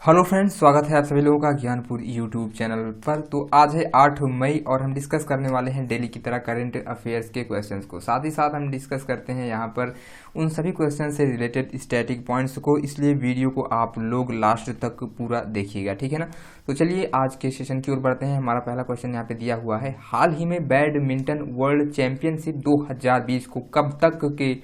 Hello friends, स्वागत है आप सभी लोगों का ज्ञानपुर यूट्यूब चैनल पर। तो आज है 8 मई और हम डिस्कस करने वाले हैं डेली की तरह करंट अफेयर्स के क्वेश्चंस को। साथ ही साथ हम डिस्कस करते हैं यहाँ पर उन सभी क्वेश्चन से रिलेटेड स्टैटिक पॉइंट्स को, इसलिए वीडियो को आप लोग लास्ट तक पूरा देखिएगा, ठीक है ना। तो चलिए आज के सेशन की ओर बढ़ते हैं। हमारा पहला क्वेश्चन यहाँ पे दिया हुआ है, हाल ही में बैडमिंटन वर्ल्ड चैंपियनशिप 2020 को कब तक के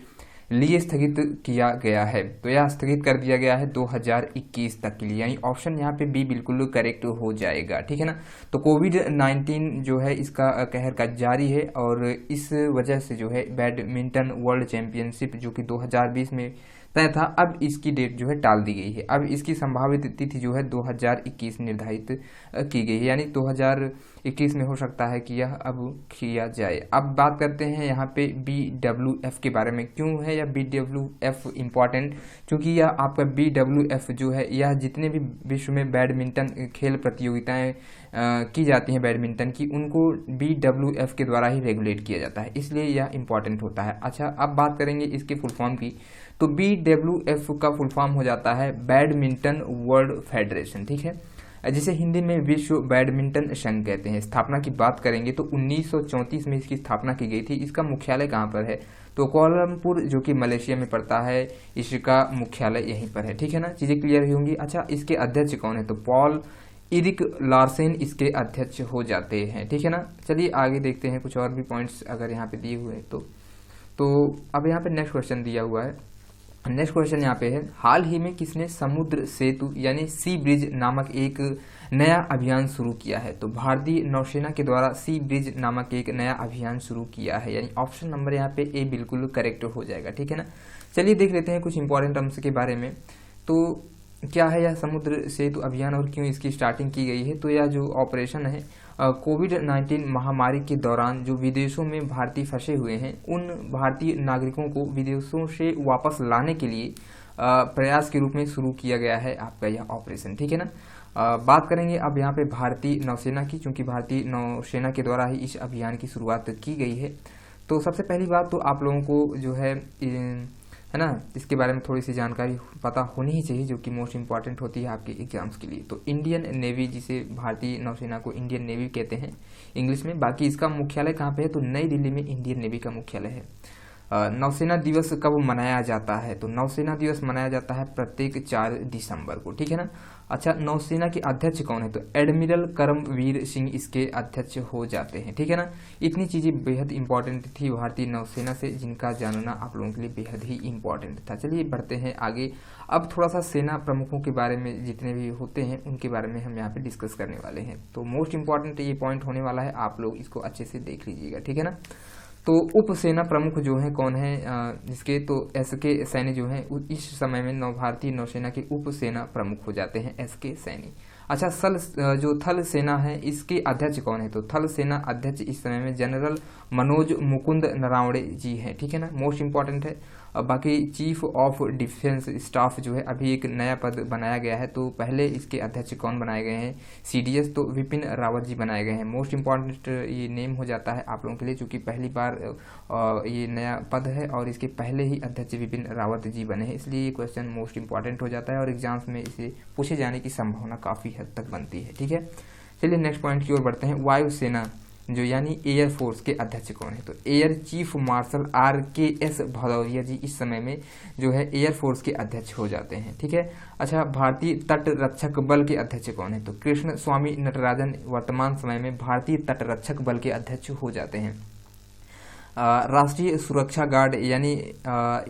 लिए स्थगित किया गया है? तो यह स्थगित कर दिया गया है 2021 तक के लिए, यानी ऑप्शन यहाँ पे बी बिल्कुल करेक्ट हो जाएगा, ठीक है ना। तो कोविड-19 जो है इसका कहर का जारी है और इस वजह से जो है बैडमिंटन वर्ल्ड चैंपियनशिप जो कि 2020 में तय था, अब इसकी डेट जो है टाल दी गई है। अब इसकी संभावित तिथि जो है 2021 निर्धारित की गई है, यानी 2021 में हो सकता है कि यह अब किया जाए। अब बात करते हैं यहाँ पे BWF के बारे में। क्यों है यह BWF इम्पॉर्टेंट? क्योंकि यह आपका BWF जो है यह जितने भी विश्व में बैडमिंटन खेल प्रतियोगिताएं की जाती हैं बैडमिंटन की, उनको BWF के द्वारा ही रेगुलेट किया जाता है, इसलिए यह इम्पॉर्टेंट होता है। अच्छा, अब बात करेंगे इसके फुल फॉर्म की। तो BWF का फुल फॉर्म हो जाता है बैडमिंटन वर्ल्ड फेडरेशन, ठीक है, जिसे हिंदी में विश्व बैडमिंटन संघ कहते हैं। स्थापना की बात करेंगे तो 1934 में इसकी स्थापना की गई थी। इसका मुख्यालय कहाँ पर है? तो कोलमपुर जो कि मलेशिया में पड़ता है, इसका मुख्यालय यहीं पर है, ठीक है ना। चीज़ें क्लियर ही होंगी। अच्छा, इसके अध्यक्ष कौन है? तो पॉल इरिक लार्सेन इसके अध्यक्ष हो जाते हैं, ठीक है ना। चलिए आगे देखते हैं कुछ और भी पॉइंट्स अगर यहाँ पे दिए हुए हैं तो अब यहाँ पे नेक्स्ट क्वेश्चन दिया हुआ है। नेक्स्ट क्वेश्चन यहाँ पे है, हाल ही में किसने समुद्र सेतु यानी सी ब्रिज नामक एक नया अभियान शुरू किया है? तो भारतीय नौसेना के द्वारा सी ब्रिज नामक एक नया अभियान शुरू किया है, यानी ऑप्शन नंबर यहाँ पे ए बिल्कुल करेक्ट हो जाएगा, ठीक है ना। चलिए देख लेते हैं कुछ इंपॉर्टेंट टर्म्स के बारे में। तो क्या है यह समुद्र सेतु अभियान और क्यों इसकी स्टार्टिंग की गई है? तो यह जो ऑपरेशन है कोविड-19 महामारी के दौरान जो विदेशों में भारतीय फंसे हुए हैं, उन भारतीय नागरिकों को विदेशों से वापस लाने के लिए प्रयास के रूप में शुरू किया गया है आपका यह ऑपरेशन, ठीक है ना। बात करेंगे अब यहाँ पे भारतीय नौसेना की, क्योंकि भारतीय नौसेना के द्वारा ही इस अभियान की शुरुआत की गई है। तो सबसे पहली बात तो आप लोगों को जो है ना, इसके बारे में थोड़ी सी जानकारी पता होनी ही चाहिए, जो कि मोस्ट इंपॉर्टेंट होती है आपके एग्जाम्स के लिए। तो इंडियन नेवी, जिसे भारतीय नौसेना को इंडियन नेवी कहते हैं इंग्लिश में, बाकी इसका मुख्यालय कहाँ पे है? तो नई दिल्ली में इंडियन नेवी का मुख्यालय है। नौसेना दिवस कब मनाया जाता है? तो नौसेना दिवस मनाया जाता है प्रत्येक 4 दिसंबर को, ठीक है ना। अच्छा, नौसेना के अध्यक्ष कौन है? तो एडमिरल करमवीर सिंह इसके अध्यक्ष हो जाते हैं, ठीक है ना। इतनी चीजें बेहद इंपॉर्टेंट थी भारतीय नौसेना से, जिनका जानना आप लोगों के लिए बेहद ही इंपॉर्टेंट था। चलिए बढ़ते हैं आगे। अब थोड़ा सा सेना प्रमुखों के बारे में, जितने भी होते हैं उनके बारे में हम यहाँ पे डिस्कस करने वाले हैं। तो मोस्ट इंपॉर्टेंट ये पॉइंट होने वाला है, आप लोग इसको अच्छे से देख लीजिएगा, ठीक है ना। तो उप सेना प्रमुख जो हैं कौन है जिसके? तो SK सैनी जो हैं इस समय में भारतीय नौसेना के उप सेना प्रमुख हो जाते हैं, SK सैनी। अच्छा, जो थल सेना है इसके अध्यक्ष कौन है? तो थल सेना अध्यक्ष इस समय में जनरल मनोज मुकुंद नरावणे जी हैं, ठीक है ना, मोस्ट इंपॉर्टेंट है। बाकी चीफ ऑफ डिफेंस स्टाफ जो है अभी एक नया पद बनाया गया है, तो पहले इसके अध्यक्ष कौन बनाए गए हैं? CDS, तो विपिन रावत जी बनाए गए हैं। मोस्ट इंपॉर्टेंट ये नेम हो जाता है आप लोगों के लिए, चूंकि पहली बार ये नया पद है और इसके पहले ही अध्यक्ष विपिन रावत जी बने हैं, इसलिए ये क्वेश्चन मोस्ट इंपॉर्टेंट हो जाता है और एग्जाम्स में इसे पूछे जाने की संभावना काफ़ी हद तक बनती है, ठीक है। चलिए नेक्स्ट पॉइंट की ओर बढ़ते हैं। वायुसेना जो यानी एयर फोर्स के अध्यक्ष कौन है? तो air chief marshal RKS Bhadauria ji इस समय में जो है एयर फोर्स के अध्यक्ष हो जाते हैं, ठीक है। अच्छा, भारतीय तट रक्षक बल के अध्यक्ष कौन है? तो कृष्ण स्वामी नटराजन वर्तमान समय में भारतीय तट रक्षक बल के अध्यक्ष हो जाते हैं। राष्ट्रीय सुरक्षा गार्ड यानी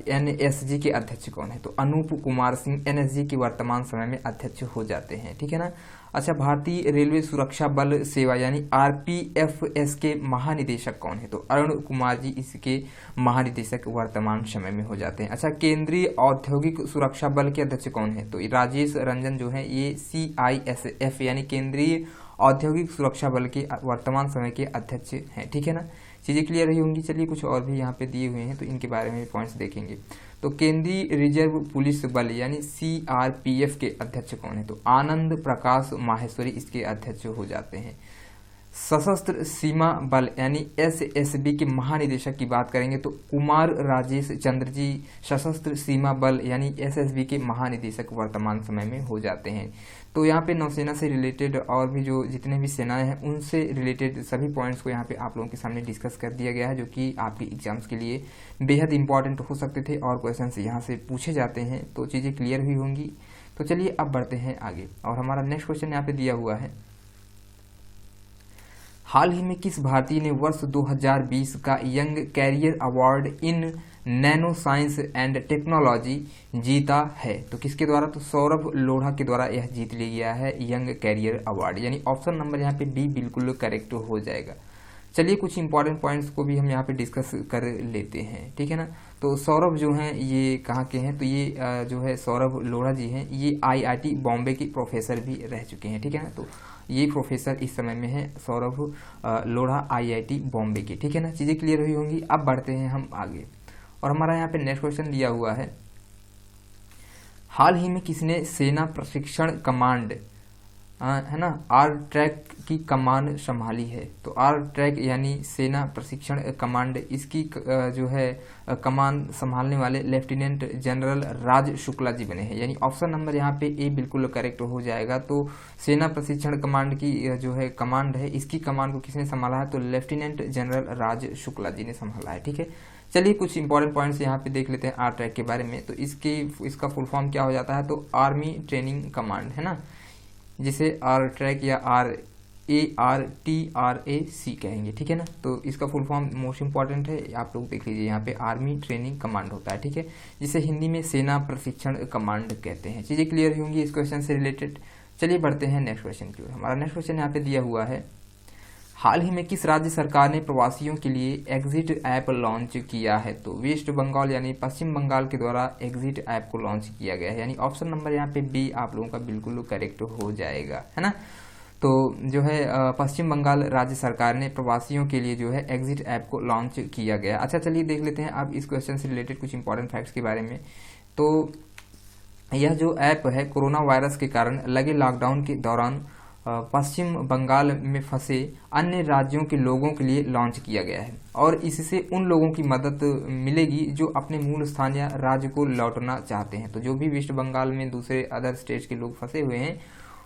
NSG के अध्यक्ष कौन है? तो अनूप कुमार सिंह NSG के वर्तमान समय में अध्यक्ष हो जाते हैं, ठीक है ना। अच्छा, भारतीय रेलवे सुरक्षा बल सेवा यानी RPFS के महानिदेशक कौन है? तो अरुण कुमार जी इसके महानिदेशक वर्तमान समय में हो जाते हैं। अच्छा, केंद्रीय औद्योगिक सुरक्षा बल के अध्यक्ष कौन है? तो राजेश रंजन जो है ये CISF यानी केंद्रीय औद्योगिक सुरक्षा बल के वर्तमान समय के अध्यक्ष हैं, ठीक है ना। चीज़ें क्लियर रही होंगी। चलिए कुछ और भी यहाँ पे दिए हुए हैं तो इनके बारे में पॉइंट्स देखेंगे। तो केंद्रीय रिजर्व पुलिस बल यानी CRPF के अध्यक्ष कौन है? तो आनंद प्रकाश माहेश्वरी इसके अध्यक्ष हो जाते हैं। सशस्त्र सीमा बल यानी एसएसबी के महानिदेशक की बात करेंगे तो कुमार राजेश चंद्र जी सशस्त्र सीमा बल यानी एसएसबी के महानिदेशक वर्तमान समय में हो जाते हैं। तो यहाँ पे नौसेना से रिलेटेड और भी जो जितने भी सेनाएं हैं उनसे रिलेटेड सभी पॉइंट्स को यहाँ पे आप लोगों के सामने डिस्कस कर दिया गया है, जो कि आपके एग्जाम्स के लिए बेहद इंपॉर्टेंट हो सकते थे और क्वेश्चन यहाँ से पूछे जाते हैं, तो चीज़ें क्लियर हुई होंगी। तो चलिए अब बढ़ते हैं आगे और हमारा नेक्स्ट क्वेश्चन यहाँ पे दिया हुआ है, हाल ही में किस भारतीय ने वर्ष 2020 का young career award in nano science and technology जीता है? तो किसके द्वारा? तो सौरभ लोढ़ा के द्वारा यह जीत लिया गया है यंग कैरियर अवार्ड, यानी ऑप्शन नंबर यहाँ पे बी बिल्कुल करेक्ट हो जाएगा। चलिए कुछ इंपॉर्टेंट पॉइंट्स को भी हम यहाँ पे डिस्कस कर लेते हैं, ठीक है ना। तो सौरभ जो हैं ये कहाँ के हैं? तो ये जो है सौरभ लोढ़ा जी हैं, ये आईआईटी बॉम्बे के प्रोफेसर भी रह चुके हैं, ठीक है ना। तो ये प्रोफेसर इस समय में है सौरभ लोढ़ा आईआईटी बॉम्बे के, ठीक है ना। चीज़ें क्लियर हुई होंगी। अब बढ़ते हैं हम आगे और हमारा यहाँ पे नेक्स्ट क्वेश्चन दिया हुआ है, हाल ही में किसने सेना प्रशिक्षण कमांड है ना आर ट्रैक की कमान संभाली है? तो आर ट्रैक यानी सेना प्रशिक्षण कमांड, इसकी जो है कमान संभालने वाले लेफ्टिनेंट जनरल राज शुक्ला जी बने हैं, यानी ऑप्शन नंबर यहाँ पे ए बिल्कुल करेक्ट हो जाएगा। तो सेना प्रशिक्षण कमांड की जो है कमांड है, इसकी कमान को किसने संभाला है? तो लेफ्टिनेंट जनरल राज शुक्ला जी ने संभाला है, ठीक है। चलिए कुछ इंपॉर्टेंट पॉइंट्स यहाँ पे देख लेते हैं आर ट्रैक के बारे में। तो इसका फुल फॉर्म क्या हो जाता है? तो आर्मी ट्रेनिंग कमांड, है ना, जिसे आर ट्रैक या RARTRAC कहेंगे, ठीक है ना। तो इसका फुल फॉर्म मोस्ट इंपॉर्टेंट है, आप लोग देख लीजिए, यहाँ पे आर्मी ट्रेनिंग कमांड होता है, ठीक है, जिसे हिंदी में सेना प्रशिक्षण कमांड कहते हैं। चीज़ें क्लियर होंगी इस क्वेश्चन से रिलेटेड। चलिए बढ़ते हैं नेक्स्ट क्वेश्चन की ओर। हमारा नेक्स्ट क्वेश्चन यहाँ पे दिया हुआ है, हाल ही में किस राज्य सरकार ने प्रवासियों के लिए एग्जिट ऐप लॉन्च किया है? तो वेस्ट बंगाल यानी पश्चिम बंगाल के द्वारा एग्जिट ऐप को लॉन्च किया गया है, यानी ऑप्शन नंबर यहाँ पे बी आप लोगों का बिल्कुल करेक्ट हो जाएगा, है ना। तो जो है पश्चिम बंगाल राज्य सरकार ने प्रवासियों के लिए जो है एग्जिट ऐप को लॉन्च किया गया। अच्छा चलिए देख लेते हैं अब इस क्वेश्चन से रिलेटेड कुछ इंपॉर्टेंट फैक्ट्स के बारे में। तो यह जो ऐप है कोरोना वायरस के कारण लगे लॉकडाउन के दौरान पश्चिम बंगाल में फंसे अन्य राज्यों के लोगों के लिए लॉन्च किया गया है और इससे उन लोगों की मदद मिलेगी जो अपने मूल स्थान या राज्य को लौटना चाहते हैं। तो जो भी वेस्ट बंगाल में दूसरे अदर स्टेट्स के लोग फंसे हुए हैं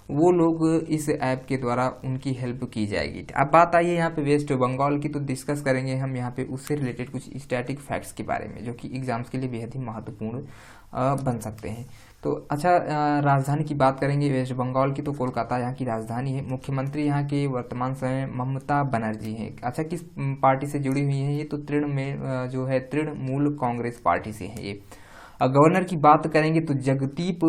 वो लोग इस ऐप के द्वारा उनकी हेल्प की जाएगी। अब बात आई है यहाँ पे वेस्ट बंगाल की, तो डिस्कस करेंगे हम यहाँ पे उससे रिलेटेड कुछ स्टैटिक फैक्ट्स के बारे में जो कि एग्जाम्स के लिए बेहद ही महत्वपूर्ण बन सकते हैं। तो अच्छा राजधानी की बात करेंगे वेस्ट बंगाल की, तो कोलकाता यहाँ की राजधानी है। मुख्यमंत्री यहाँ के वर्तमान समय ममता बनर्जी हैं। अच्छा किस पार्टी से जुड़ी हुई है ये? तो तृणमूल कांग्रेस पार्टी से है ये। गवर्नर की बात करेंगे तो जगदीप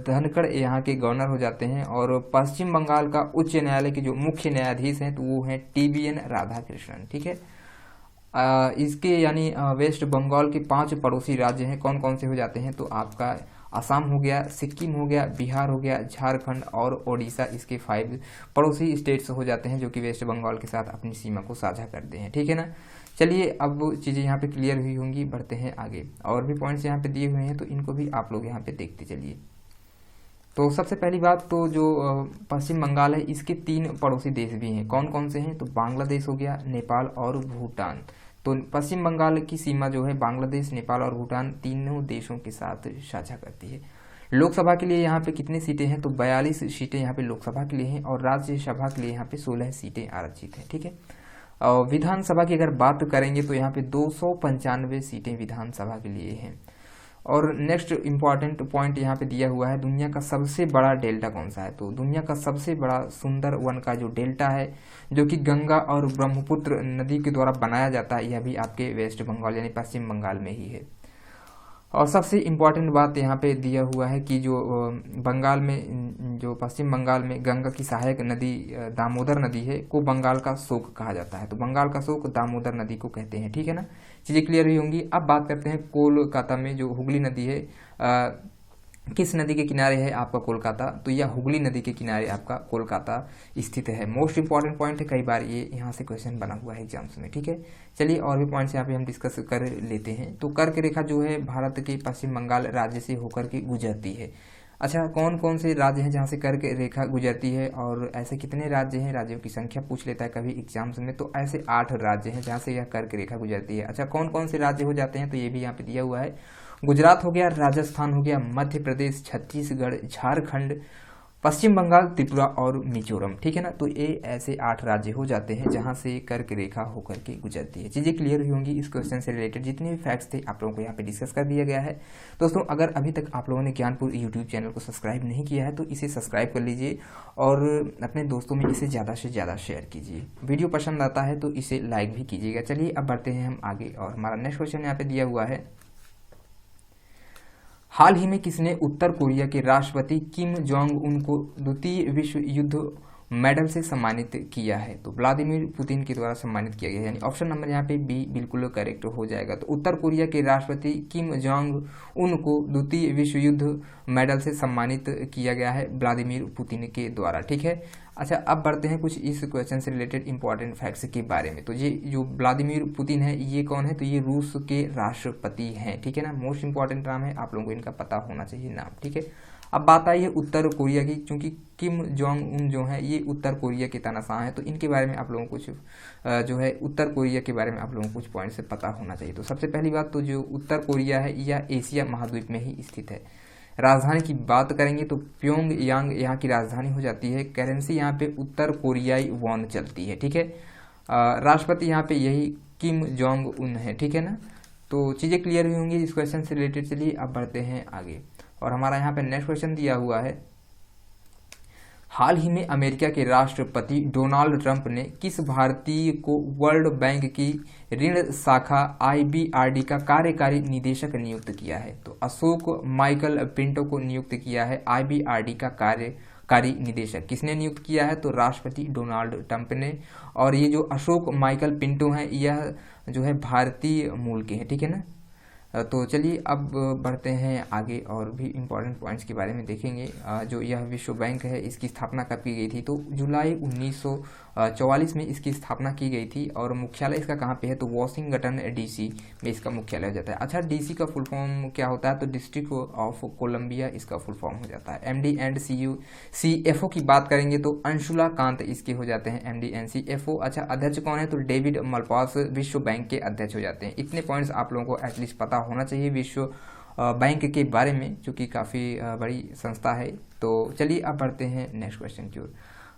धनखड़ यहाँ के गवर्नर हो जाते हैं और पश्चिम बंगाल का उच्च न्यायालय के जो मुख्य न्यायाधीश हैं तो वो हैं TBN राधाकृष्णन, ठीक है। इसके यानी वेस्ट बंगाल के 5 पड़ोसी राज्य हैं, कौन कौन से हो जाते हैं? तो आपका असम हो गया, सिक्किम हो गया, बिहार हो गया, झारखंड और ओडिशा, इसके 5 पड़ोसी स्टेट्स हो जाते हैं जो कि वेस्ट बंगाल के साथ अपनी सीमा को साझा करते हैं, ठीक है ना। चलिए अब चीज़ें यहाँ पे क्लियर हुई होंगी, बढ़ते हैं आगे। और भी पॉइंट्स यहाँ पे दिए हुए हैं तो इनको भी आप लोग यहाँ पे देखते चलिए। तो सबसे पहली बात तो जो पश्चिम बंगाल है इसके 3 पड़ोसी देश भी हैं, कौन कौन से हैं? तो बांग्लादेश हो गया, नेपाल और भूटान। तो पश्चिम बंगाल की सीमा जो है बांग्लादेश, नेपाल और भूटान तीनों देशों के साथ साझा करती है। लोकसभा के लिए यहाँ पे कितनी सीटें हैं? तो 42 सीटें यहाँ पे लोकसभा के लिए हैं और राज्यसभा के लिए यहाँ पे 16 सीटें आरक्षित हैं, ठीक है। और विधानसभा की अगर बात करेंगे तो यहाँ पे 295 सीटें विधानसभा के लिए हैं। और नेक्स्ट इम्पॉर्टेंट पॉइंट यहाँ पे दिया हुआ है, दुनिया का सबसे बड़ा डेल्टा कौन सा है? तो दुनिया का सबसे बड़ा सुंदर वन का जो डेल्टा है जो कि गंगा और ब्रह्मपुत्र नदी के द्वारा बनाया जाता है, यह भी आपके वेस्ट बंगाल यानी पश्चिम बंगाल में ही है। और सबसे इम्पॉर्टेंट बात यहाँ पे दिया हुआ है कि जो बंगाल में जो पश्चिम बंगाल में गंगा की सहायक नदी दामोदर नदी है को बंगाल का शोक कहा जाता है। तो बंगाल का शोक दामोदर नदी को कहते हैं, ठीक है ना। चीज़ें क्लियर हुई होंगी। अब बात करते हैं कोलकाता में जो हुगली नदी है, किस नदी के किनारे है आपका कोलकाता? तो यह हुगली नदी के किनारे आपका कोलकाता स्थित है। मोस्ट इंपॉर्टेंट पॉइंट है, कई बार ये यहाँ से क्वेश्चन बना हुआ है एग्जाम्स में, ठीक है। चलिए और भी पॉइंट्स यहाँ पे हम डिस्कस कर लेते हैं। तो कर्क रेखा जो है भारत के पश्चिम बंगाल राज्य से होकर के गुजरती है। अच्छा, कौन कौन से राज्य हैं जहाँ से कर्क रेखा गुजरती है और ऐसे कितने राज्य हैं, राज्यों की संख्या पूछ लेता है कभी एग्जाम्स में। तो ऐसे 8 राज्य हैं जहाँ से यह कर्क रेखा गुजरती है। अच्छा, कौन कौन से राज्य हो जाते हैं तो ये भी यहाँ पे दिया हुआ है। गुजरात हो गया, राजस्थान हो गया, मध्य प्रदेश, छत्तीसगढ़, झारखंड, पश्चिम बंगाल, त्रिपुरा और मिजोरम। ठीक है ना। तो ये ऐसे 8 राज्य हो जाते हैं जहां से कर्क रेखा होकर के गुजरती है। चीज़ें क्लियर हुई होंगी। इस क्वेश्चन से रिलेटेड जितने भी फैक्ट्स थे आप लोगों को यहाँ पे डिस्कस कर दिया गया है। दोस्तों, अगर अभी तक आप लोगों ने ज्ञानपुर यूट्यूब चैनल को सब्सक्राइब नहीं किया है तो इसे सब्सक्राइब कर लीजिए और अपने दोस्तों में इसे ज़्यादा से ज़्यादा शेयर कीजिए। वीडियो पसंद आता है तो इसे लाइक भी कीजिएगा। चलिए अब बढ़ते हैं हम आगे और हमारा नेक्स्ट क्वेश्चन यहाँ पे दिया हुआ है। हाल ही में किसने उत्तर कोरिया के राष्ट्रपति किम जोंग उन को द्वितीय विश्व युद्ध मेडल से सम्मानित किया है? तो व्लादिमीर पुतिन के द्वारा सम्मानित किया गया है, यानी ऑप्शन नंबर यहाँ पे बी बिल्कुल करेक्ट हो जाएगा। तो उत्तर कोरिया के राष्ट्रपति किम जोंग उन को द्वितीय विश्व युद्ध मेडल से सम्मानित किया गया है व्लादिमीर पुतिन के द्वारा। ठीक है। अच्छा, अब बढ़ते हैं कुछ इस क्वेश्चन से रिलेटेड इंपॉर्टेंट फैक्ट्स के बारे में। तो ये जो व्लादिमीर पुतिन है ये कौन है? तो ये रूस के राष्ट्रपति हैं। ठीक है ना। मोस्ट इंपॉर्टेंट नाम है, आप लोगों को इनका पता होना चाहिए नाम। ठीक है। अब बात आई है उत्तर कोरिया की, क्योंकि किम जोंग उन जो है ये उत्तर कोरिया के तानाशाह हैं, तो इनके बारे में आप लोगों को कुछ जो है उत्तर कोरिया के बारे में आप लोगों को कुछ पॉइंट से पता होना चाहिए। तो सबसे पहली बात, तो जो उत्तर कोरिया है यह एशिया महाद्वीप में ही स्थित है। राजधानी की बात करेंगे तो प्योंगयांग यहाँ की राजधानी हो जाती है। करेंसी यहाँ पे उत्तर कोरियाई वॉन चलती है। ठीक है। राष्ट्रपति यहाँ पे यही किम जोंग उन है। ठीक है ना। तो चीज़ें क्लियर हुई होंगी इस क्वेश्चन से रिलेटेड। चलिए अब बढ़ते हैं आगे और हमारा यहाँ पे नेक्स्ट क्वेश्चन दिया हुआ है। हाल ही में अमेरिका के राष्ट्रपति डोनाल्ड ट्रंप ने किस भारतीय को वर्ल्ड बैंक की ऋण शाखा IBRD का कार्यकारी निदेशक नियुक्त किया है? तो अशोक माइकल पिंटो को नियुक्त किया है IBRD का कार्यकारी निदेशक। किसने नियुक्त किया है? तो राष्ट्रपति डोनाल्ड ट्रंप ने। और ये जो अशोक माइकल पिंटो हैं यह जो है भारतीय मूल के हैं। ठीक है ना। तो चलिए अब बढ़ते हैं आगे और भी इम्पोर्टेंट पॉइंट्स के बारे में देखेंगे। जो यह विश्व बैंक है इसकी स्थापना कब की गई थी? तो जुलाई 1944 में इसकी स्थापना की गई थी और मुख्यालय इसका कहाँ पे है? तो वॉशिंगटन DC में इसका मुख्यालय हो जाता है। अच्छा, DC का फुल फॉर्म क्या होता है? तो डिस्ट्रिक्ट ऑफ कोलंबिया इसका फुल फॉर्म हो जाता है। MD एंड CFO की बात करेंगे तो अंशुला कांत इसके हो जाते हैं MD एंड CFO। अच्छा, अध्यक्ष कौन है? तो डेविड मलपास विश्व बैंक के अध्यक्ष हो जाते हैं। इतने पॉइंट्स आप लोगों को एटलीस्ट पता होना चाहिए विश्व बैंक के बारे में, जो कि काफ़ी बड़ी संस्था है। तो चलिए अब बढ़ते हैं नेक्स्ट क्वेश्चन की ओर।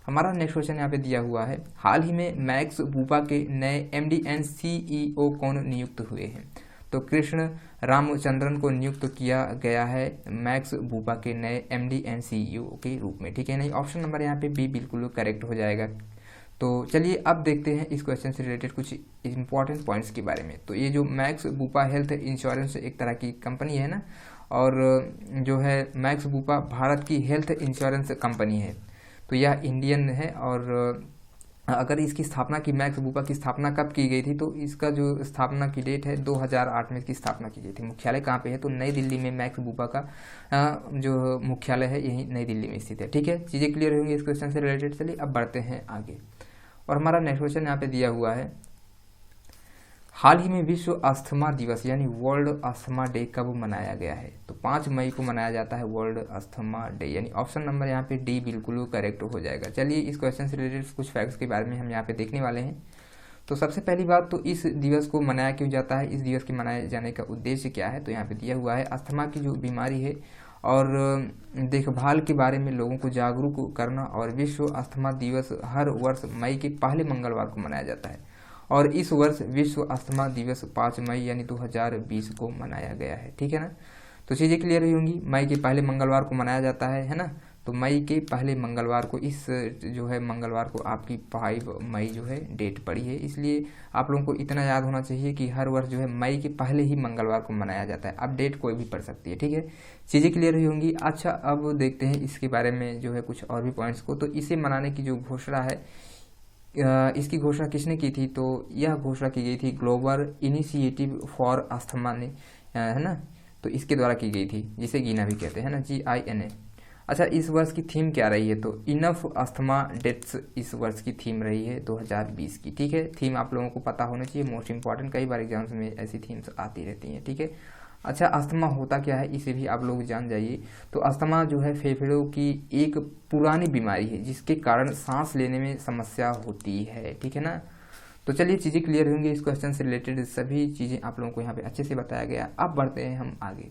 हमारा नेक्स्ट क्वेश्चन यहाँ पे दिया हुआ है। हाल ही में मैक्स बूपा के नए MD एंड CEO कौन नियुक्त हुए हैं? तो कृष्ण रामचंद्रन को नियुक्त किया गया है मैक्स बूपा के नए MD एंड CEO के रूप में। ठीक है। नहीं, ऑप्शन नंबर यहाँ पे बी बिल्कुल करेक्ट हो जाएगा। तो चलिए अब देखते हैं इस क्वेश्चन से रिलेटेड कुछ इंपॉर्टेंट पॉइंट्स के बारे में। तो ये जो मैक्स बूपा हेल्थ इंश्योरेंस एक तरह की कंपनी है ना, और जो है मैक्स बूपा भारत की हेल्थ इंश्योरेंस कंपनी है। तो यह इंडियन है और अगर इसकी स्थापना की, मैक्स बूपा की स्थापना कब की गई थी? तो इसका जो स्थापना की डेट है 2008 में इसकी स्थापना की गई थी। मुख्यालय कहाँ पे है? तो नई दिल्ली में मैक्स बूपा का जो मुख्यालय है यही नई दिल्ली में स्थित है। ठीक है। चीज़ें क्लियर होंगी इस क्वेश्चन से रिलेटेड। चलिए अब बढ़ते हैं आगे और हमारा नेक्स्ट क्वेश्चन यहाँ पे दिया हुआ है। हाल ही में विश्व अस्थमा दिवस यानी वर्ल्ड अस्थमा डे कब मनाया गया है? तो 5 मई को मनाया जाता है वर्ल्ड अस्थमा डे, यानी ऑप्शन नंबर यहाँ पे डी बिल्कुल करेक्ट हो जाएगा। चलिए इस क्वेश्चन से रिलेटेड कुछ फैक्ट्स के बारे में हम यहाँ पे देखने वाले हैं। तो सबसे पहली बात, तो इस दिवस को मनाया क्यों जाता है? इस दिवस के मनाए जाने का उद्देश्य क्या है? तो यहाँ पे दिया हुआ है अस्थमा की जो बीमारी है और देखभाल के बारे में लोगों को जागरूक करना, और विश्व अस्थमा दिवस हर वर्ष मई के पहले मंगलवार को मनाया जाता है और इस वर्ष विश्व अस्थमा दिवस 5 मई यानी 2020 को मनाया गया है। ठीक है ना। तो चीज़ें क्लियर हुई होंगी। मई के पहले मंगलवार को मनाया जाता है ना। तो मई के पहले मंगलवार को, इस जो है मंगलवार को आपकी 5 मई जो है डेट पड़ी है, इसलिए आप लोगों को इतना याद होना चाहिए कि हर वर्ष जो है मई के पहले ही मंगलवार को मनाया जाता है। अब डेट कोई भी पड़ सकती है। ठीक है। चीज़ें क्लियर हुई होंगी। अच्छा, अब देखते हैं इसके बारे में जो है कुछ और भी पॉइंट्स को। तो इसे मनाने की जो घोषणा है, इसकी घोषणा किसने की थी? तो यह घोषणा की गई थी ग्लोबल इनिशिएटिव फॉर अस्थमा ने, है ना। तो इसके द्वारा की गई थी, जिसे गीना भी कहते हैं ना, GINA। अच्छा, इस वर्ष की थीम क्या रही है? तो इनफ अस्थमा डेथ्स इस वर्ष की थीम रही है 2020 की। ठीक है। थीम आप लोगों को पता होना चाहिए, मोस्ट इंपॉर्टेंट, कई बार एग्जाम्स में ऐसी थीम्स आती रहती हैं। ठीक है। अच्छा, अस्थमा होता क्या है इसे भी आप लोग जान जाइए। तो अस्थमा जो है फेफड़ों की एक पुरानी बीमारी है जिसके कारण सांस लेने में समस्या होती है, ठीक है ना। तो चलिए चीज़ें क्लियर होंगी, इस क्वेश्चन से रिलेटेड सभी चीज़ें आप लोगों को यहाँ पे अच्छे से बताया गया। अब बढ़ते हैं हम आगे,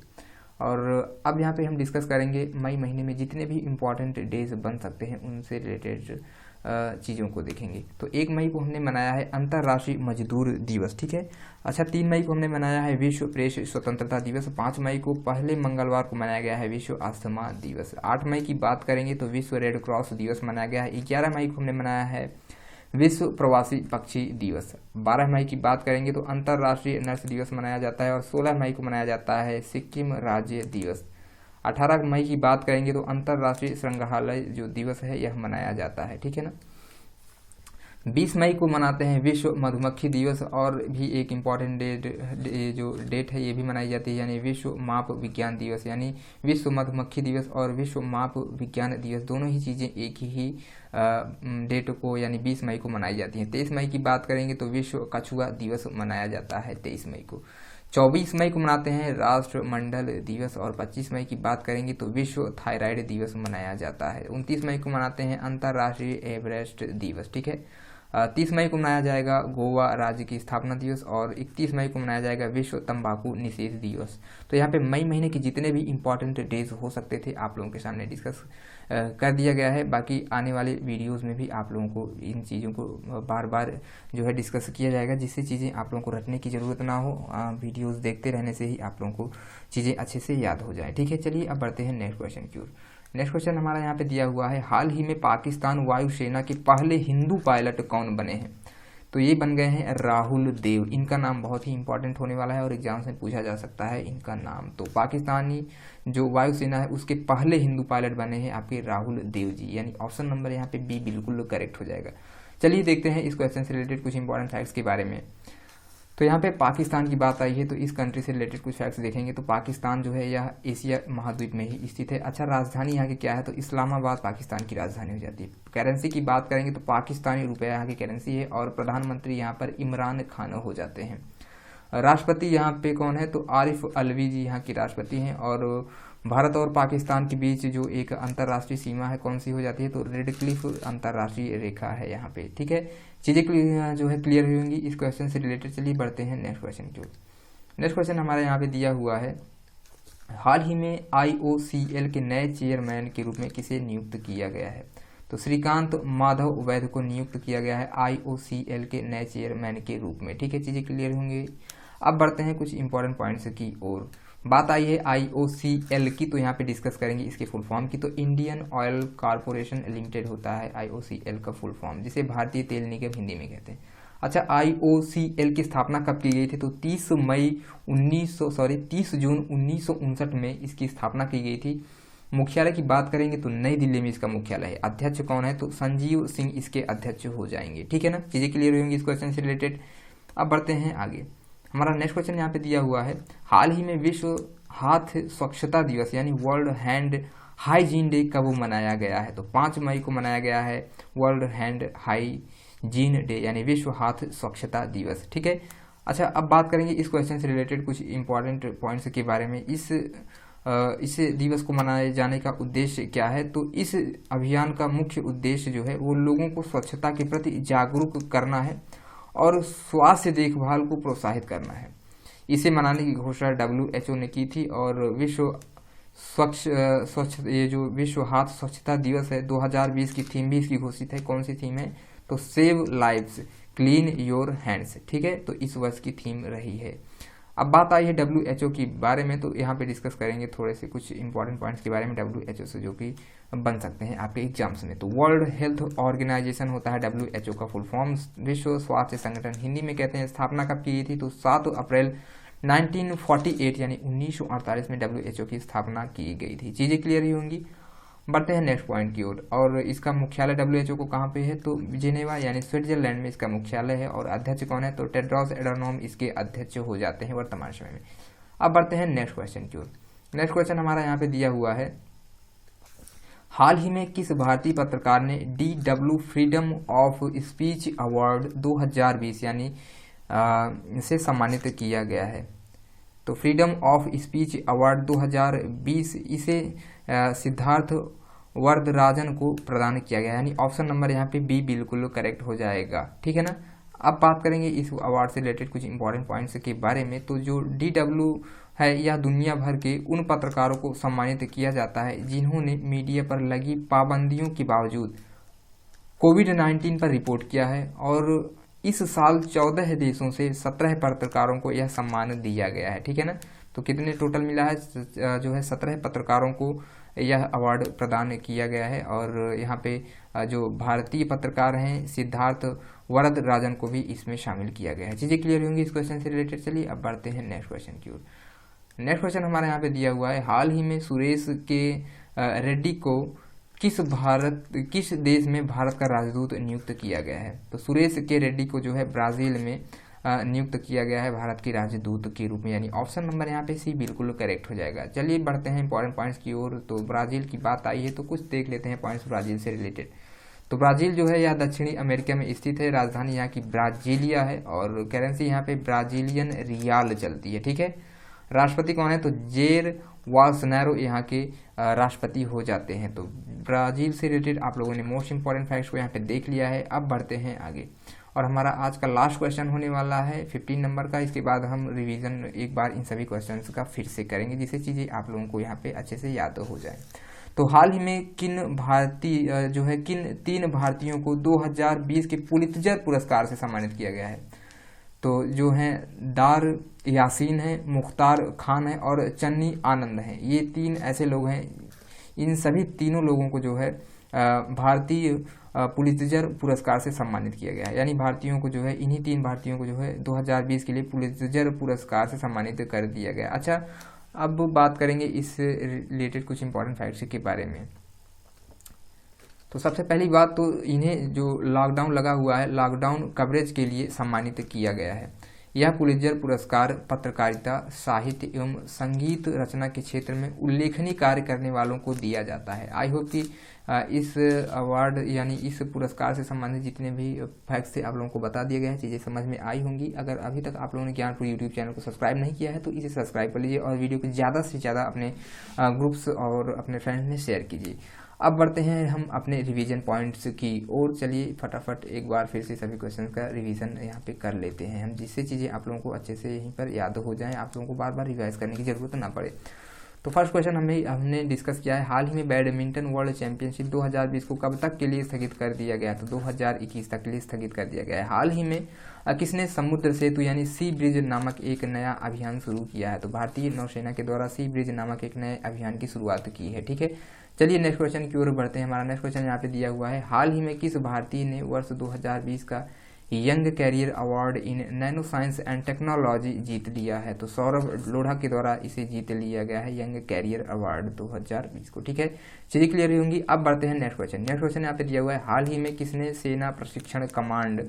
और अब यहाँ पे हम डिस्कस करेंगे मई महीने में जितने भी इम्पोर्टेंट डेज बन सकते हैं उनसे रिलेटेड चीज़ों को देखेंगे। तो 1 मई को हमने मनाया है अंतर्राष्ट्रीय मजदूर दिवस, ठीक है। अच्छा, 3 मई को हमने मनाया है विश्व प्रेस स्वतंत्रता दिवस। 5 मई को पहले मंगलवार को मनाया गया है विश्व अस्थमा दिवस। 8 मई की बात करेंगे तो विश्व रेड क्रॉस दिवस मनाया गया है। 11 मई को हमने मनाया है विश्व प्रवासी पक्षी दिवस। 12 मई की बात करेंगे तो अंतर्राष्ट्रीय नर्स दिवस मनाया जाता है। और 16 मई को मनाया जाता है सिक्किम राज्य दिवस। 18 मई की बात करेंगे तो अंतर्राष्ट्रीय संग्रहालय जो दिवस है यह मनाया जाता है, ठीक है ना। 20 मई को मनाते हैं विश्व मधुमक्खी दिवस। और भी एक इम्पॉर्टेंट जो डेट है ये भी मनाई जाती है, यानी विश्व माप विज्ञान दिवस, यानी विश्व मधुमक्खी दिवस और विश्व माप विज्ञान दिवस दोनों ही चीज़ें एक ही डेट को यानी 20 मई को मनाई जाती हैं। 23 मई की बात करेंगे तो विश्व कछुआ दिवस मनाया जाता है 23 मई को। 24 मई को मनाते हैं राष्ट्रमंडल दिवस। और 25 मई की बात करेंगे तो विश्व थायराइड दिवस मनाया जाता है। 29 मई को मनाते हैं अंतर्राष्ट्रीय एवरेस्ट दिवस, ठीक है। 30 मई को मनाया जाएगा गोवा राज्य की स्थापना दिवस। और 31 मई को मनाया जाएगा विश्व तंबाकू निषेध दिवस। तो यहाँ पे मई महीने के जितने भी इम्पोर्टेंट डेज हो सकते थे आप लोगों के सामने डिस्कस कर दिया गया है। बाकी आने वाले वीडियोस में भी आप लोगों को इन चीज़ों को बार बार जो है डिस्कस किया जाएगा, जिससे चीज़ें आप लोगों को रटने की ज़रूरत ना हो। वीडियोस देखते रहने से ही आप लोगों को चीज़ें अच्छे से याद हो जाए, ठीक है। चलिए अब बढ़ते हैं नेक्स्ट क्वेश्चन की ओर। नेक्स्ट क्वेश्चन हमारा यहाँ पे दिया हुआ है, हाल ही में पाकिस्तान वायुसेना के पहले हिंदू पायलट कौन बने हैं? तो ये बन गए हैं राहुल देव। इनका नाम बहुत ही इंपॉर्टेंट होने वाला है और एग्जाम में पूछा जा सकता है इनका नाम। तो पाकिस्तानी जो वायुसेना है उसके पहले हिंदू पायलट बने हैं आपके राहुल देव जी, यानी ऑप्शन नंबर यहाँ पे बी बिल्कुल करेक्ट हो जाएगा। चलिए देखते हैं इस क्वेश्चन से रिलेटेड कुछ इंपॉर्टेंट फैक्ट्स के बारे में। तो यहाँ पे पाकिस्तान की बात आई है तो इस कंट्री से रिलेटेड कुछ फैक्ट्स देखेंगे। तो पाकिस्तान जो है यह एशिया महाद्वीप में ही स्थित है। अच्छा, राजधानी यहाँ की क्या है? तो इस्लामाबाद पाकिस्तान की राजधानी हो जाती है। करेंसी की बात करेंगे तो पाकिस्तानी रुपया यहाँ की करेंसी है। और प्रधानमंत्री यहाँ पर इमरान खान हो जाते हैं। राष्ट्रपति यहाँ पे कौन है? तो आरिफ अलवी जी यहाँ की राष्ट्रपति हैं। और भारत और पाकिस्तान के बीच जो एक अंतर्राष्ट्रीय सीमा है कौन सी हो जाती है? तो रेड क्लिफ अंतर्राष्ट्रीय रेखा है यहाँ पे, ठीक है। चीज़ें जो है क्लियर हुई होंगी इस क्वेश्चन से रिलेटेड। चलिए बढ़ते हैं नेक्स्ट क्वेश्चन की ओर। नेक्स्ट क्वेश्चन हमारे यहाँ पे दिया हुआ है, हाल ही में IOCL के नए चेयरमैन के रूप में किसे नियुक्त किया गया है? तो श्रीकांत माधव वैद्य को नियुक्त किया गया है IOCL के नए चेयरमैन के रूप में, ठीक है। चीज़ें क्लियर होंगी। अब बढ़ते हैं कुछ इंपॉर्टेंट पॉइंट्स की ओर। बात आई है IOCL की, तो यहाँ पे डिस्कस करेंगे इसके फुल फॉर्म की। तो इंडियन ऑयल कॉरपोरेशन लिमिटेड होता है IOCL का फुल फॉर्म, जिसे भारतीय तेल निगम हिंदी में कहते हैं। अच्छा, IOCL की स्थापना कब की गई थी? तो 30 जून 1959 में इसकी स्थापना की गई थी। मुख्यालय की बात करेंगे तो नई दिल्ली में इसका मुख्यालय है। अध्यक्ष कौन है? तो संजीव सिंह इसके अध्यक्ष हो जाएंगे, ठीक है ना। चीज़ें क्लियर होंगी इस क्वेश्चन से रिलेटेड। अब बढ़ते हैं आगे। हमारा नेक्स्ट क्वेश्चन यहाँ पे दिया हुआ है, हाल ही में विश्व हाथ स्वच्छता दिवस यानी वर्ल्ड हैंड हाइजीन डे कब मनाया गया है? तो 5 मई को मनाया गया है वर्ल्ड हैंड हाइजीन डे यानी विश्व हाथ स्वच्छता दिवस, ठीक है। अच्छा, अब बात करेंगे इस क्वेश्चन से रिलेटेड कुछ इंपॉर्टेंट पॉइंट्स के बारे में। इस दिवस को मनाए जाने का उद्देश्य क्या है? तो इस अभियान का मुख्य उद्देश्य जो है वो लोगों को स्वच्छता के प्रति जागरूक करना है और स्वास्थ्य देखभाल को प्रोत्साहित करना है। इसे मनाने की घोषणा WHO ने की थी। और ये जो विश्व हाथ स्वच्छता दिवस है 2020 की थीम भी इसकी घोषित है। कौन सी थीम है? तो save lives clean your hands, ठीक है। तो इस वर्ष की थीम रही है। अब बात आई है WHO के बारे में, तो यहाँ पे डिस्कस करेंगे थोड़े से कुछ इंपॉर्टेंट पॉइंट्स के बारे में WHO से जो कि बन सकते हैं आपके एग्जाम्स में। तो वर्ल्ड हेल्थ ऑर्गेनाइजेशन होता है WHO का फुल फॉर्म, विश्व स्वास्थ्य संगठन हिंदी में कहते हैं। स्थापना कब की गई थी? तो 7 अप्रैल 1948 यानी 1948 में WHO की स्थापना की गई थी। चीज़ें क्लियर ही होंगी। बढ़ते हैं नेक्स्ट पॉइंट की ओर। और इसका मुख्यालय WHO को कहाँ पे है? तो जिनेवा यानी स्विट्जरलैंड में इसका मुख्यालय है। और अध्यक्ष कौन है? तो टेड्रोस एडहानोम इसके अध्यक्ष हो जाते हैं वर्तमान समय में। अब बढ़ते हैं नेक्स्ट क्वेश्चन की ओर। नेक्स्ट क्वेश्चन हमारा यहाँ पे दिया हुआ है, हाल ही में किस भारतीय पत्रकार ने DW freedom of speech award 2020 यानी से सम्मानित किया गया है? तो फ्रीडम ऑफ स्पीच अवार्ड 2020 इसे सिद्धार्थ वरदराजन को प्रदान किया गया, यानी ऑप्शन नंबर यहाँ पे बी बिल्कुल करेक्ट हो जाएगा। ठीक है ना। अब बात करेंगे इस अवार्ड से रिलेटेड कुछ इंपॉर्टेंट पॉइंट्स के बारे में। तो जो DW है यह दुनिया भर के उन पत्रकारों को सम्मानित किया जाता है जिन्होंने मीडिया पर लगी पाबंदियों के बावजूद कोविड-19 पर रिपोर्ट किया है, और इस साल 14 देशों से 17 पत्रकारों को यह सम्मान दिया गया है। ठीक है ना। तो कितने टोटल मिला है, जो है 17 पत्रकारों को यह अवार्ड प्रदान किया गया है, और यहाँ पे जो भारतीय पत्रकार हैं सिद्धार्थ वरदराजन को भी इसमें शामिल किया गया है। चीज़ें क्लियर होंगी इस क्वेश्चन से रिलेटेड। चलिए अब बढ़ते हैं नेक्स्ट क्वेश्चन की ओर। नेक्स्ट क्वेश्चन हमारे यहाँ पे दिया हुआ है, हाल ही में सुरेश के रेड्डी को किस देश में भारत का राजदूत नियुक्त किया गया है। तो सुरेश के रेड्डी को जो है ब्राज़ील में नियुक्त किया गया है भारत के राजदूत के रूप में, यानी ऑप्शन नंबर यहाँ पे सी बिल्कुल करेक्ट हो जाएगा। चलिए बढ़ते हैं इंपॉर्टेंट पॉइंट्स की ओर। तो ब्राज़ील की बात आई है तो कुछ देख लेते हैं पॉइंट्स ब्राज़ील से रिलेटेड। तो ब्राज़ील जो है यह दक्षिणी अमेरिका में स्थित है, राजधानी यहाँ की ब्राजीलिया है, और करेंसी यहाँ पे ब्राजीलियन रियाल चलती है। ठीक है। राष्ट्रपति कौन है, तो जेर बोल्सोनारो यहाँ के राष्ट्रपति हो जाते हैं। तो ब्राज़ील से रिलेटेड आप लोगों ने मोस्ट इंपॉर्टेंट फैक्ट्स को यहाँ पे देख लिया है। अब बढ़ते हैं आगे, और हमारा आज का लास्ट क्वेश्चन होने वाला है 15 नंबर का। इसके बाद हम रिवीजन एक बार इन सभी क्वेश्चंस का फिर से करेंगे, जिससे चीज़ें आप लोगों को यहाँ पे अच्छे से याद हो जाए। तो हाल ही में किन 3 भारतीयों को 2020 के पुलित्जर पुरस्कार से सम्मानित किया गया है। तो जो हैं दार यासीन है, मुख्तार खान है और चन्नी आनंद हैं। ये 3 ऐसे लोग हैं, इन सभी तीनों लोगों को जो है भारतीय पुलित्जर पुरस्कार से सम्मानित किया गया है, यानी भारतीयों को जो है इन्हीं 3 भारतीयों को जो है 2020 के लिए पुलित्जर पुरस्कार से सम्मानित कर दिया गया। अच्छा, अब बात करेंगे इस रिलेटेड कुछ इंपॉर्टेंट फैक्ट्स के बारे में। तो सबसे पहली बात तो इन्हें जो लॉकडाउन लगा हुआ है, लॉकडाउन कवरेज के लिए सम्मानित किया गया है। यह पुलित्जर पुरस्कार पत्रकारिता, साहित्य एवं संगीत रचना के क्षेत्र में उल्लेखनीय कार्य करने वालों को दिया जाता है। आई होप कि इस अवार्ड यानी इस पुरस्कार से संबंधित जितने भी फैक्ट्स थे आप लोगों को बता दिए गए हैं, चीज़ें समझ में आई होंगी। अगर अभी तक आप लोगों ने ज्ञानपुर यूट्यूब चैनल को सब्सक्राइब नहीं किया है तो इसे सब्सक्राइब कर लीजिए, और वीडियो को ज़्यादा से ज़्यादा अपने ग्रुप्स और अपने फ्रेंड्स में शेयर कीजिए। अब बढ़ते हैं हम अपने रिवीजन पॉइंट्स की ओर। चलिए फटाफट एक बार फिर से सभी क्वेश्चन का रिवीजन यहाँ पे कर लेते हैं हम, जिससे चीज़ें आप लोगों को अच्छे से यहीं पर याद हो जाएं, आप लोगों को बार बार रिवाइज करने की ज़रूरत ना पड़े। तो फर्स्ट क्वेश्चन हमने डिस्कस किया है, हाल ही में बैडमिंटन वर्ल्ड चैंपियनशिप 2020 को कब तक के लिए स्थगित कर दिया गया। तो 2021 तक के लिए स्थगित कर दिया गया है। हाल ही में किसने समुद्र सेतु यानी सी ब्रिज नामक एक नया अभियान शुरू किया है। तो भारतीय नौसेना के द्वारा सी ब्रिज नामक एक नए अभियान की शुरुआत की है। ठीक है। चलिए नेक्स्ट क्वेश्चन की ओर बढ़ते हैं। हमारा नेक्स्ट क्वेश्चन यहाँ पे दिया हुआ है, हाल ही में किस भारतीय ने वर्ष 2020 का young career award in nano science and technology जीत लिया है। तो सौरभ लोढ़ा के द्वारा इसे जीत लिया गया है यंग कैरियर अवार्ड 2020 को। ठीक है, चीजें क्लियर होंगी। अब बढ़ते हैं नेक्स्ट क्वेश्चन। नेक्स्ट क्वेश्चन यहाँ पे दिया हुआ है, हाल ही में किसने सेना प्रशिक्षण कमांड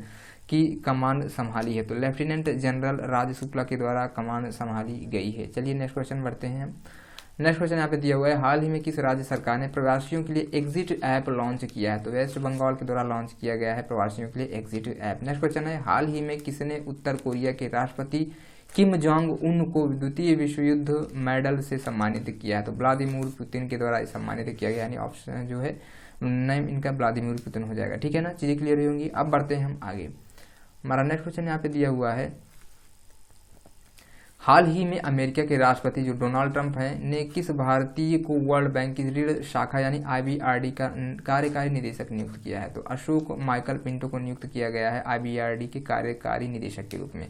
की कमान संभाली है। तो लेफ्टिनेंट जनरल राज शुक्ला के द्वारा कमान संभाली गई है। चलिए नेक्स्ट क्वेश्चन बढ़ते हैं। नेक्स्ट क्वेश्चन यहाँ पे दिया हुआ है, हाल ही में किस राज्य सरकार ने प्रवासियों के लिए एग्जिट ऐप लॉन्च किया है। तो वेस्ट बंगाल के द्वारा लॉन्च किया गया है प्रवासियों के लिए एग्जिट ऐप। नेक्स्ट क्वेश्चन है, हाल ही में किसने उत्तर कोरिया के राष्ट्रपति किम जोंग उन को द्वितीय विश्व युद्ध मेडल से सम्मानित किया है। तो व्लादिमीर पुतिन के द्वारा सम्मानित किया गया, यानी ऑप्शन जो है नेम इनका व्लादिमीर पुतिन हो जाएगा। ठीक है ना, चीजें क्लियर होंगी। अब बढ़ते हैं हम आगे। हमारा नेक्स्ट क्वेश्चन यहाँ पे दिया हुआ है, हाल ही में अमेरिका के राष्ट्रपति जो डोनाल्ड ट्रंप हैं ने किस भारतीय को वर्ल्ड बैंक की ऋण शाखा यानी IBRD का कार्यकारी निदेशक नियुक्त किया है। तो अशोक माइकल पिंटो को नियुक्त किया गया है IBRD के कार्यकारी निदेशक के रूप में।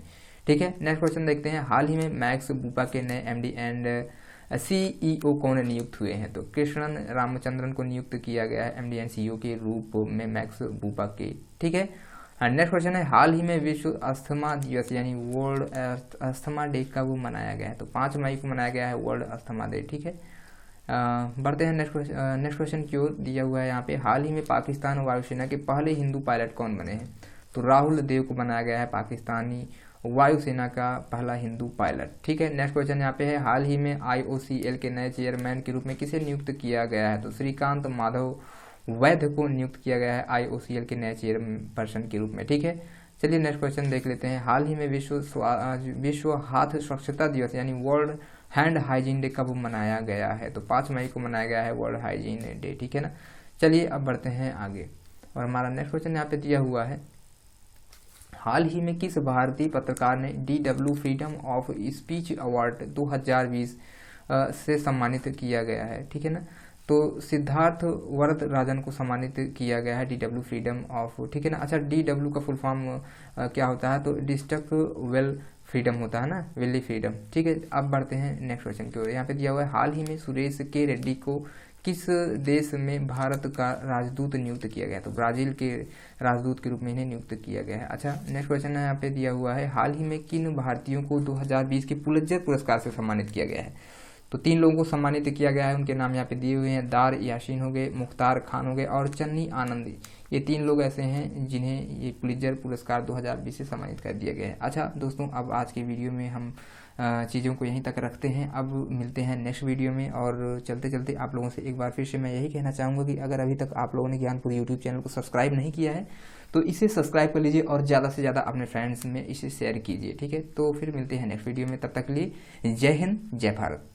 ठीक है, नेक्स्ट क्वेश्चन देखते हैं, हाल ही में मैक्स बूपा के नए MD एंड CEO कौन नियुक्त हुए हैं। तो कृष्णन रामचंद्रन को नियुक्त किया गया है MD एंड CEO के रूप में मैक्स बूपा के। ठीक है, नेक्स्ट क्वेश्चन है, हाल ही में विश्व अस्थमा दिवस यानी वर्ल्ड अस्थमा डे कब मनाया गया है। तो 5 मई को मनाया गया है वर्ल्ड अस्थमा डे। ठीक है, बढ़ते हैं नेक्स्ट क्वेश्चन की ओर। दिया हुआ है यहाँ पे, हाल ही में पाकिस्तान वायुसेना के पहले हिंदू पायलट कौन बने हैं। तो राहुल देव को बनाया गया है पाकिस्तानी वायुसेना का पहला हिंदू पायलट। ठीक है, नेक्स्ट क्वेश्चन यहाँ पे है, हाल ही में IOCL के नए चेयरमैन के रूप में किसे नियुक्त किया गया है। तो श्रीकांत माधव वैद्य को नियुक्त किया गया है IOCL के नए चेयरपर्सन के रूप में। ठीक है, चलिए नेक्स्ट क्वेश्चन देख लेते हैं। हाल ही में विश्व हाथ स्वच्छता दिवस यानी वर्ल्ड हैंड हाइजीन डे कब मनाया गया है? तो 5 मई को मनाया गया है वर्ल्ड हाइजीन डे, ठीक है ना। चलिए अब बढ़ते हैं आगे और हमारा नेक्स्ट क्वेश्चन यहाँ पे दिया हुआ है, हाल ही में किस भारतीय पत्रकार ने DW freedom of speech award 2020 से सम्मानित किया गया है, ठीक है ना। तो सिद्धार्थ वरदराजन को सम्मानित किया गया है DW फ्रीडम ऑफ, ठीक है ना। अच्छा, DW का फुल फॉर्म क्या होता है? तो डिस्ट्रिक्ट वेल फ्रीडम होता है ना, वेली फ्रीडम, ठीक है। अब बढ़ते हैं नेक्स्ट क्वेश्चन की ओर। यहाँ पे दिया हुआ है, हाल ही में सुरेश के रेड्डी को किस देश में भारत का राजदूत नियुक्त किया गया? तो ब्राजील के राजदूत के रूप में इन्हें नियुक्त किया गया है। अच्छा, नेक्स्ट क्वेश्चन यहाँ पे दिया हुआ है, हाल ही में किन भारतीयों को 2020 के पुलित्जर पुरस्कार से सम्मानित किया गया है? तो 3 लोगों को सम्मानित किया गया है, उनके नाम यहाँ पे दिए हुए हैं, दार यासीन हो गए, मुख्तार खान हो गए और चन्नी आनंदी। ये 3 लोग ऐसे हैं जिन्हें ये पुलित्जर पुरस्कार 2020 से सम्मानित कर दिया गया है। अच्छा दोस्तों, अब आज की वीडियो में हम चीज़ों को यहीं तक रखते हैं। अब मिलते हैं नेक्स्ट वीडियो में। और चलते चलते आप लोगों से एक बार फिर से मैं यही कहना चाहूँगा कि अगर अभी तक आप लोगों ने ज्ञानपुर यूट्यूब चैनल को सब्सक्राइब नहीं किया है तो इसे सब्सक्राइब कर लीजिए और ज़्यादा से ज़्यादा अपने फ्रेंड्स में इसे शेयर कीजिए, ठीक है। तो फिर मिलते हैं नेक्स्ट वीडियो में, तब तक के लिए जय हिंद, जय भारत।